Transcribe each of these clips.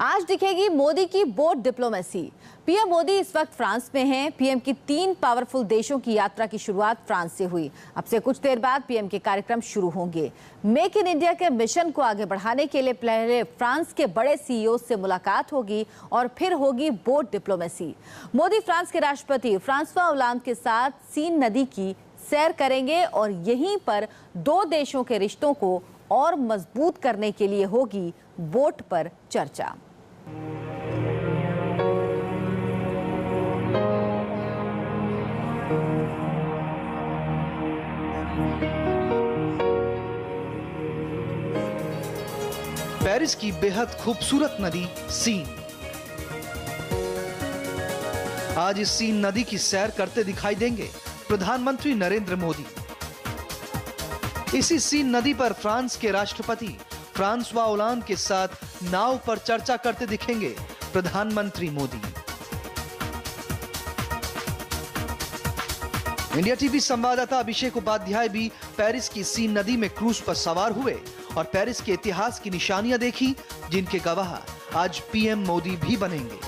आज दिखेगी मोदी की बोट डिप्लोमेसी। पीएम मोदी इस वक्त फ्रांस में हैं। पीएम की 3 पावरफुल देशों की यात्रा की शुरुआत फ्रांस से हुई। अब से कुछ देर बाद पीएम के कार्यक्रम शुरू होंगे। मेक इन इंडिया के मिशन को आगे बढ़ाने के लिए पहले फ्रांस के बड़े सीईओ से मुलाकात होगी और फिर होगी बोट डिप्लोमेसी। मोदी फ्रांस के राष्ट्रपति फ्रांसवा होलांद के साथ सीन नदी की सैर करेंगे और यहीं पर 2 देशों के रिश्तों को और मजबूत करने के लिए होगी बोट पर चर्चा। पेरिस की बेहद खूबसूरत नदी सीन। आज इस सीन नदी की सैर करते दिखाई देंगे प्रधानमंत्री नरेंद्र मोदी। इसी सीन नदी पर फ्रांस के राष्ट्रपति फ्रांसवा होलांद के साथ नाव पर चर्चा करते दिखेंगे प्रधानमंत्री मोदी। इंडिया टीवी संवाददाता अभिषेक उपाध्याय भी पेरिस की सीन नदी में क्रूज पर सवार हुए और पेरिस के इतिहास की निशानियां देखी, जिनके गवाह आज पीएम मोदी भी बनेंगे।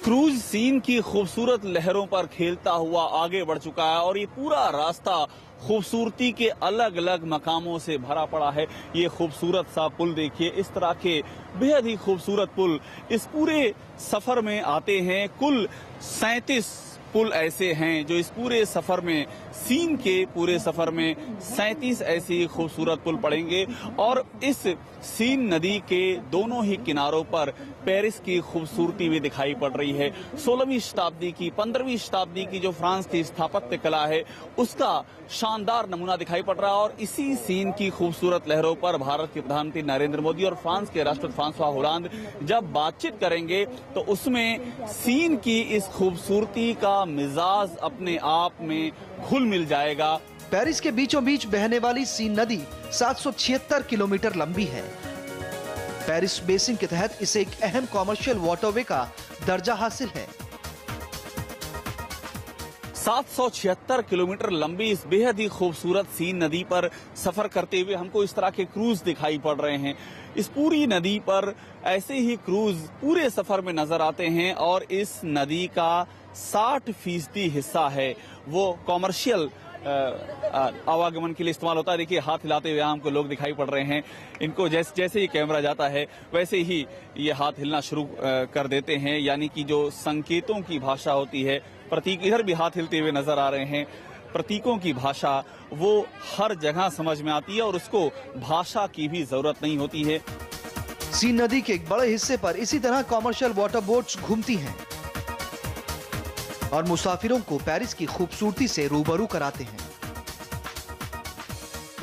क्रूज सीन की खूबसूरत लहरों पर खेलता हुआ आगे बढ़ चुका है और ये पूरा रास्ता खूबसूरती के अलग अलग मकामों से भरा पड़ा है। ये खूबसूरत सा पुल देखिए, इस तरह के बेहद ही खूबसूरत पुल इस पूरे सफर में आते हैं। कुल 37 पुल ऐसे हैं जो इस पूरे सफर में, सीन के पूरे सफर में 37 ऐसी खूबसूरत पुल पड़ेंगे और इस सीन नदी के दोनों ही किनारों पर पेरिस की खूबसूरती भी दिखाई पड़ रही है। 16वीं शताब्दी की, 15वीं शताब्दी की जो फ्रांस की स्थापत्य कला है उसका शानदार नमूना दिखाई पड़ रहा है और इसी सीन की खूबसूरत लहरों पर भारत के प्रधानमंत्री नरेंद्र मोदी और फ्रांस के राष्ट्रपति फ्रांसवा होलांद जब बातचीत करेंगे तो उसमें सीन की इस खूबसूरती का मिजाज अपने आप में घुल मिल जाएगा। पेरिस के बीचों बीच बहने वाली सीन नदी 776 किलोमीटर लंबी है। पेरिस बेसिन के तहत इसे एक अहम कॉमर्शियल वाटरवे का दर्जा हासिल है। 776 किलोमीटर लंबी इस बेहद ही खूबसूरत सीन नदी पर सफर करते हुए हमको इस तरह के क्रूज दिखाई पड़ रहे हैं। इस पूरी नदी पर ऐसे ही क्रूज पूरे सफर में नजर आते हैं और इस नदी का 60% हिस्सा है वो कॉमर्शियल आवागमन के लिए इस्तेमाल होता है। देखिए हाथ हिलाते हुए हमको लोग दिखाई पड़ रहे हैं। इनको जैसे ही कैमरा जाता है वैसे ही ये हाथ हिलना शुरू कर देते हैं, यानी कि जो संकेतों की भाषा होती है, प्रतीक इधर भी हाथ हिलते हुए नजर आ रहे हैं। प्रतीकों की भाषा वो हर जगह समझ में आती है और उसको भाषा की भी जरूरत नहीं होती है। सीन नदी के एक बड़े हिस्से पर इसी तरह कॉमर्शियल वाटर बोट्स घूमती हैं और मुसाफिरों को पेरिस की खूबसूरती से रूबरू कराते हैं।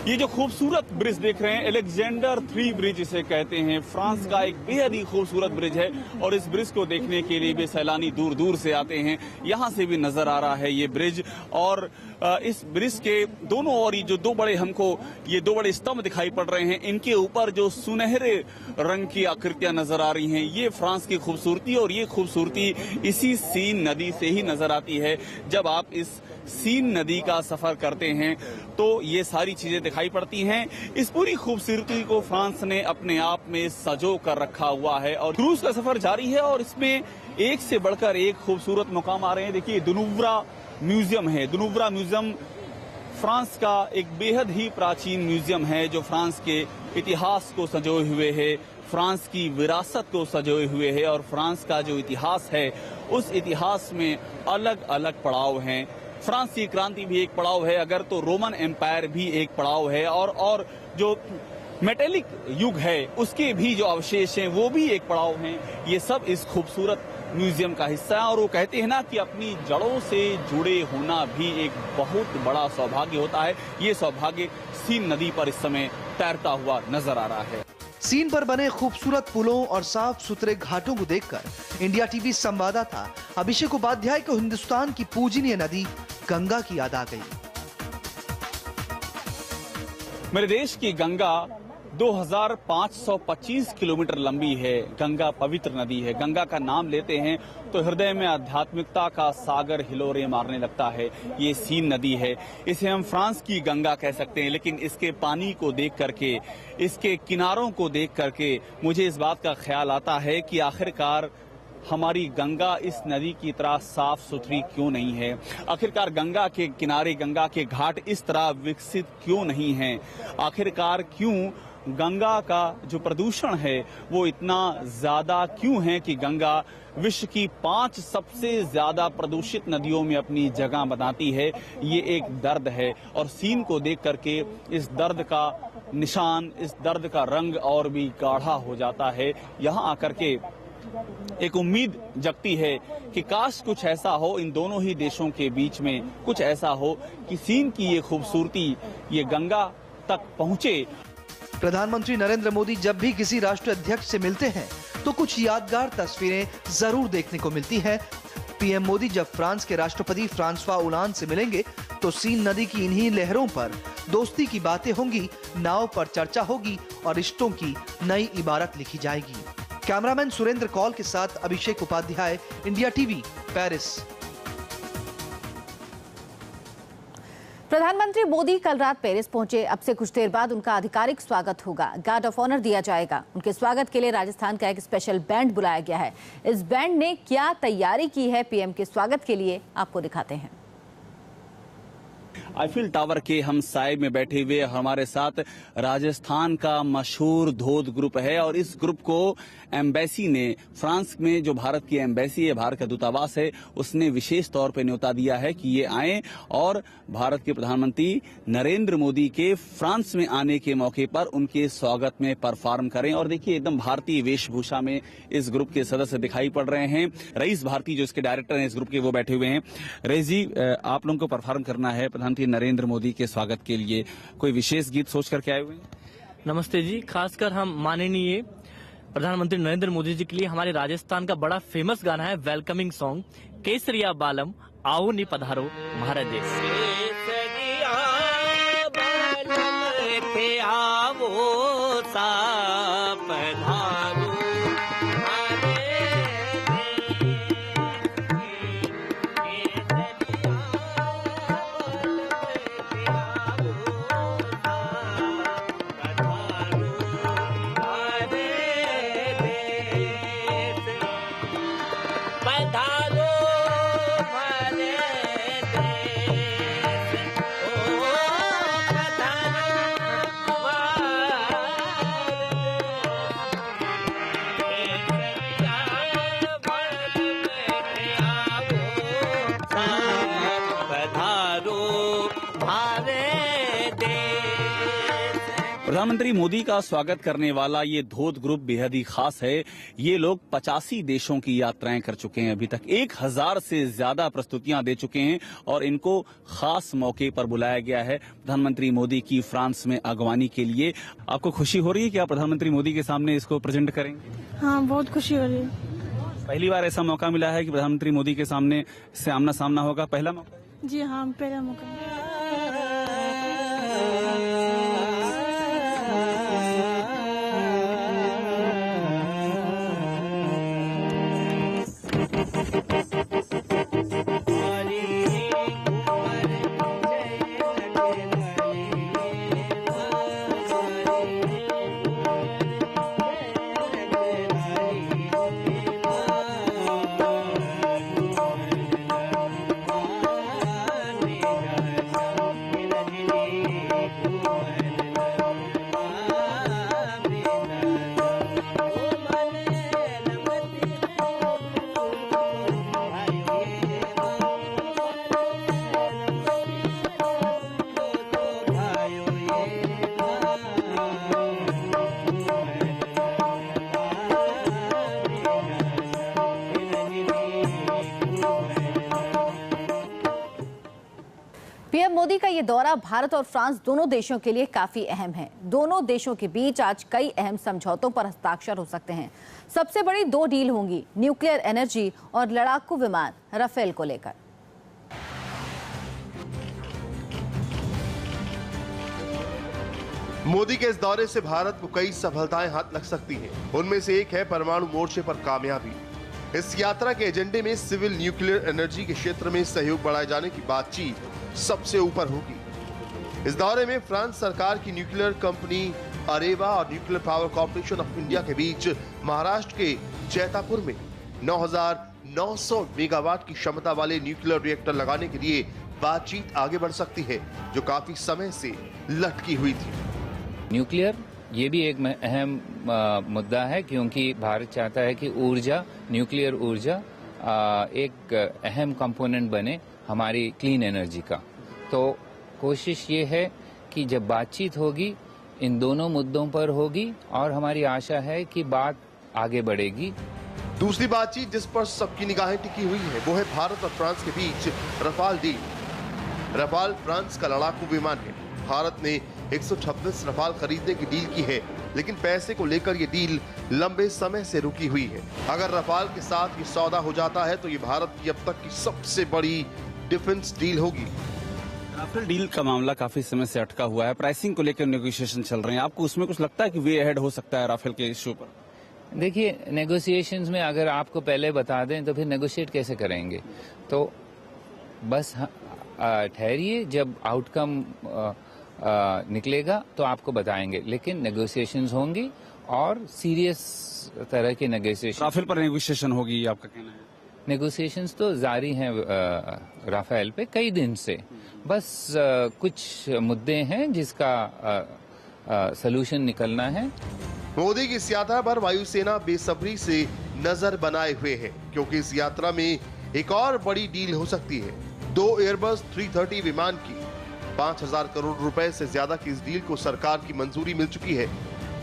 ये जो खूबसूरत ब्रिज देख रहे हैं, अलेक्जेंडर 3 ब्रिज इसे कहते हैं। फ्रांस का एक बेहद ही खूबसूरत ब्रिज है और इस ब्रिज को देखने के लिए भी सैलानी दूर दूर से आते हैं। यहाँ से भी नजर आ रहा है ये ब्रिज और इस ब्रिज के दोनों ओर जो दो बड़े स्तंभ दिखाई पड़ रहे हैं, इनके ऊपर जो सुनहरे रंग की आकृतियां नजर आ रही हैं, ये फ्रांस की खूबसूरती और ये खूबसूरती इसी सीन नदी से ही नजर आती है। जब आप इस सीन नदी का सफर करते हैं तो ये सारी चीजें दिखाई पड़ती हैं। इस पूरी खूबसूरती को फ्रांस ने अपने आप में सजो कर रखा हुआ है और क्रूज का सफर जारी है और इसमें एक से बढ़कर एक खूबसूरत मुकाम आ रहे हैं। देखिए दुनूवरा म्यूजियम है। दुनूवरा म्यूजियम फ्रांस का एक बेहद ही प्राचीन म्यूजियम है जो फ्रांस के इतिहास को संजोए हुए है, फ्रांस की विरासत को संजोए हुए है और फ्रांस का जो इतिहास है उस इतिहास में अलग अलग पड़ाव हैं। फ्रांस की क्रांति भी एक पड़ाव है, अगर तो रोमन एम्पायर भी एक पड़ाव है और जो मेटेलिक युग है उसके भी जो अवशेष हैं वो भी एक पड़ाव हैं। ये सब इस खूबसूरत म्यूजियम का हिस्सा है और वो कहते हैं ना कि अपनी जड़ों से जुड़े होना भी एक बहुत बड़ा सौभाग्य होता है। ये सौभाग्य सीन नदी पर इस समय तैरता हुआ नजर आ रहा है। सीन पर बने खूबसूरत पुलों और साफ सुथरे घाटों को देखकर इंडिया टीवी संवाददाता अभिषेक उपाध्याय को हिंदुस्तान की पूजनीय नदी गंगा की याद आ गई। मेरे देश की गंगा 2525 किलोमीटर लंबी है। गंगा पवित्र नदी है। गंगा का नाम लेते हैं तो हृदय में आध्यात्मिकता का सागर हिलोरे मारने लगता है। ये सीन नदी है। इसे हम फ्रांस की गंगा कह सकते हैं, लेकिन इसके पानी को देख करके, इसके किनारों को देख करके मुझे इस बात का ख्याल आता है कि आखिरकार हमारी गंगा इस नदी की तरह साफ सुथरी क्यों नहीं है। आखिरकार गंगा के किनारे, गंगा के घाट इस तरह विकसित क्यों नहीं हैं। आखिरकार क्यों गंगा का जो प्रदूषण है वो इतना ज्यादा क्यों है कि गंगा विश्व की 5 सबसे ज्यादा प्रदूषित नदियों में अपनी जगह बनाती है। ये एक दर्द है और सीन को देख करके इस दर्द का निशान, इस दर्द का रंग और भी गाढ़ा हो जाता है। यहाँ आकर के एक उम्मीद जगती है कि काश कुछ ऐसा हो, इन दोनों ही देशों के बीच में कुछ ऐसा हो कि सीन की ये खूबसूरती ये गंगा तक पहुंचे। प्रधानमंत्री नरेंद्र मोदी जब भी किसी राष्ट्र अध्यक्ष से मिलते हैं तो कुछ यादगार तस्वीरें जरूर देखने को मिलती हैं। पीएम मोदी जब फ्रांस के राष्ट्रपति फ्रांसवा ओलांद से मिलेंगे तो सीन नदी की इन्हीं लहरों पर दोस्ती की बातें होंगी, नाव पर चर्चा होगी और रिश्तों की नई इबारत लिखी जाएगी। कैमरामैन सुरेंद्र कौल के साथ अभिषेक उपाध्याय, इंडिया टीवी, पेरिस। प्रधानमंत्री मोदी कल रात पेरिस पहुंचे। अब से कुछ देर बाद उनका आधिकारिक स्वागत होगा। गार्ड ऑफ ऑनर दिया जाएगा। उनके स्वागत के लिए राजस्थान का एक स्पेशल बैंड बुलाया गया है। इस बैंड ने क्या तैयारी की है पीएम के स्वागत के लिए, आपको दिखाते हैं। आईफिल टावर के हम साए में बैठे हुए हमारे साथ राजस्थान का मशहूर धोद ग्रुप है और इस ग्रुप को एम्बेसी ने, फ्रांस में जो भारत की एम्बेसी है, भारत का दूतावास है, उसने विशेष तौर पे न्योता दिया है कि ये आए और भारत के प्रधानमंत्री नरेंद्र मोदी के फ्रांस में आने के मौके पर उनके स्वागत में परफॉर्म करें। और देखिए एकदम भारतीय वेशभूषा में इस ग्रुप के सदस्य दिखाई पड़ रहे हैं। रईस भारती जो इसके डायरेक्टर हैं इस ग्रुप के, वो बैठे हुए हैं। रईस जी, आप लोगों को परफॉर्म करना है प्रधानमंत्री नरेंद्र मोदी के स्वागत के लिए, कोई विशेष गीत सोच करके आए हुए हैं? नमस्ते जी। खासकर हम माननीय प्रधानमंत्री नरेंद्र मोदी जी के लिए हमारे राजस्थान का बड़ा फेमस गाना है वेलकमिंग सॉन्ग, केसरिया बालम आओ नी पधारो महाराज देश। केसरिया बालम के आवो सा पधारो प्रधानमंत्री मोदी का स्वागत करने वाला ये धोद ग्रुप बेहद ही खास है। ये लोग 85 देशों की यात्राएं कर चुके हैं, अभी तक 1000 से ज्यादा प्रस्तुतियां दे चुके हैं और इनको खास मौके पर बुलाया गया है प्रधानमंत्री मोदी की फ्रांस में अगवानी के लिए। आपको खुशी हो रही है कि आप प्रधानमंत्री मोदी के सामने इसको प्रेजेंट करेंगे? हाँ, बहुत खुशी हो रही है। पहली बार ऐसा मौका मिला है कि प्रधानमंत्री मोदी के सामने से आमना सामना होगा? पहला मौका? जी हाँ, पहला मौका। पीएम मोदी का ये दौरा भारत और फ्रांस दोनों देशों के लिए काफी अहम है। दोनों देशों के बीच आज कई अहम समझौतों पर हस्ताक्षर हो सकते हैं। सबसे बड़ी 2 डील होंगी न्यूक्लियर एनर्जी और लड़ाकू विमान राफेल को लेकर। मोदी के इस दौरे से भारत को कई सफलताएं हाथ लग सकती हैं। उनमें से एक है परमाणु मोर्चे पर कामयाबी। इस यात्रा के एजेंडे में सिविल न्यूक्लियर एनर्जी के क्षेत्र में सहयोग बढ़ाए जाने की बातचीत सबसे ऊपर होगी। इस दौरे में फ्रांस सरकार की न्यूक्लियर कंपनी अरेवा और nuclear power corporation of India के बीच महाराष्ट्र के जैतापुर में 9,900 मेगावाट की क्षमता वाले न्यूक्लियर रिएक्टर लगाने के लिए बातचीत आगे बढ़ सकती है, जो काफी समय से लटकी हुई थी। न्यूक्लियर ये भी एक अहम मुद्दा है, क्योंकि भारत चाहता है कि ऊर्जा, न्यूक्लियर ऊर्जा एक अहम कंपोनेंट बने हमारी क्लीन एनर्जी का। तो कोशिश ये है कि जब बातचीत होगी इन दोनों मुद्दों पर होगी और हमारी आशा है कि बात आगे बढ़ेगी। दूसरी बातचीत जिस पर सबकी निगाहें टिकी हुई है वो है भारत और फ्रांस के बीच रफाल डील। रफाल फ्रांस का लड़ाकू विमान है। भारत ने 126 रफाल खरीदने की डील की है, लेकिन पैसे को लेकर ये डील लंबे समय से रुकी हुई है। अगर रफाल के साथ ये सौदा हो जाता है तो ये भारत की अब तक की सबसे बड़ी डिफेंस डील होगी। राफेल डील का मामला काफी समय से अटका हुआ है, प्राइसिंग को लेकर नेगोशिएशन चल रहे हैं। आपको उसमें कुछ लगता है कि वे अहेड हो सकता है राफेल के इश्यू पर? देखिए, नेगोशिएशंस में अगर आपको पहले बता दें तो फिर नेगोशिएट कैसे करेंगे? तो बस ठहरिए, जब आउटकम निकलेगा तो आपको बताएंगे, लेकिन नेगोशिएशंस होंगी और सीरियस तरह के नेगोशिएशन। राफेल पर नेगोशिएशन होगी, आपका कहना है? नेगोशिएशंस तो जारी हैं राफेल पे कई दिन से, बस कुछ मुद्दे हैं जिसका सलूशन निकलना है। मोदी की इस यात्रा पर वायुसेना बेसब्री से नजर बनाए हुए है, क्योंकि इस यात्रा में एक और बड़ी डील हो सकती है। 2 एयरबस 330 विमान की 5,000 करोड़ रुपए से ज्यादा की इस डील को सरकार की मंजूरी मिल चुकी है।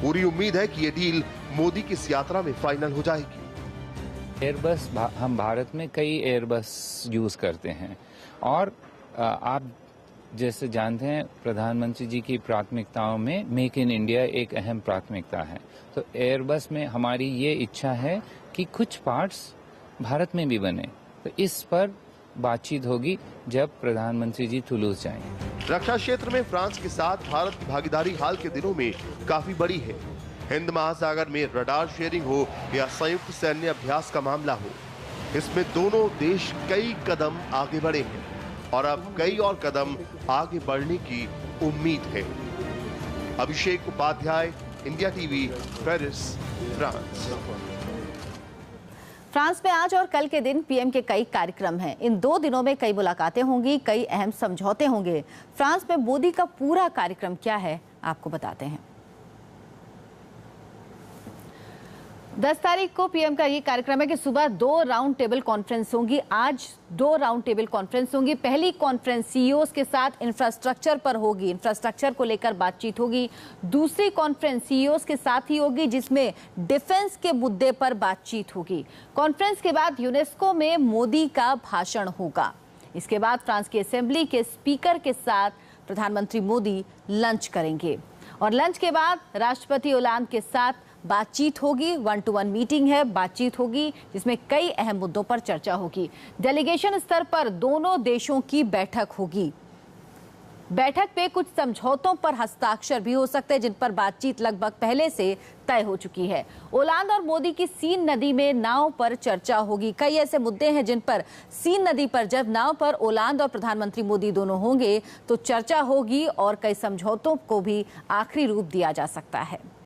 पूरी उम्मीद है कि ये डील मोदी की इस यात्रा में फाइनल हो जाएगी। एयरबस, हम भारत में कई एयरबस यूज करते हैं और आप जैसे जानते हैं प्रधानमंत्री जी की प्राथमिकताओं में मेक इन इंडिया एक अहम प्राथमिकता है। तो एयरबस में हमारी ये इच्छा है कि कुछ पार्ट्स भारत में भी बने। तो इस पर बातचीत होगी जब प्रधानमंत्री जी तुलूज जाएंगे। रक्षा क्षेत्र में फ्रांस के साथ भारत की भागीदारी हाल के दिनों में काफी बड़ी है। हिंद महासागर में रडार शेयरिंग हो या संयुक्त सैन्य अभ्यास का मामला हो, इसमें दोनों देश कई कदम आगे बढ़े हैं और अब कई और कदम आगे बढ़ने की उम्मीद है। Abhishek Upadhyay, India TV, Paris, France. France में आज और कल के दिन पीएम के कई कार्यक्रम हैं। इन 2 दिनों में कई मुलाकातें होंगी, कई अहम समझौते होंगे। फ्रांस में मोदी का पूरा कार्यक्रम क्या है, आपको बताते हैं। 10 तारीख को पीएम का ये कार्यक्रम है कि सुबह 2 राउंड टेबल कॉन्फ्रेंस होंगी। आज 2 राउंड टेबल कॉन्फ्रेंस होंगी। पहली कॉन्फ्रेंस सीईओज के साथ इंफ्रास्ट्रक्चर पर होगी, इंफ्रास्ट्रक्चर को लेकर बातचीत होगी। दूसरी कॉन्फ्रेंस सीईओज के साथ ही होगी, जिसमें डिफेंस के मुद्दे पर बातचीत होगी। कॉन्फ्रेंस के बाद यूनेस्को में मोदी का भाषण होगा। इसके बाद फ्रांस की असेंबली के स्पीकर के साथ प्रधानमंत्री मोदी लंच करेंगे और लंच के बाद राष्ट्रपति ओलांद के साथ बातचीत होगी। 1-to-1 मीटिंग है, बातचीत होगी जिसमें कई अहम मुद्दों पर चर्चा होगी। डेलीगेशन स्तर पर दोनों देशों की बैठक होगी। बैठक पे कुछ समझौतों पर हस्ताक्षर भी हो सकते हैं, जिन पर बातचीत लगभग पहले से तय हो चुकी है। ओलांद और मोदी की सीन नदी में नाव पर चर्चा होगी। कई ऐसे मुद्दे हैं जिन पर सीन नदी पर जब नाव पर ओलांद और प्रधानमंत्री मोदी दोनों होंगे तो चर्चा होगी और कई समझौतों को भी आखिरी रूप दिया जा सकता है।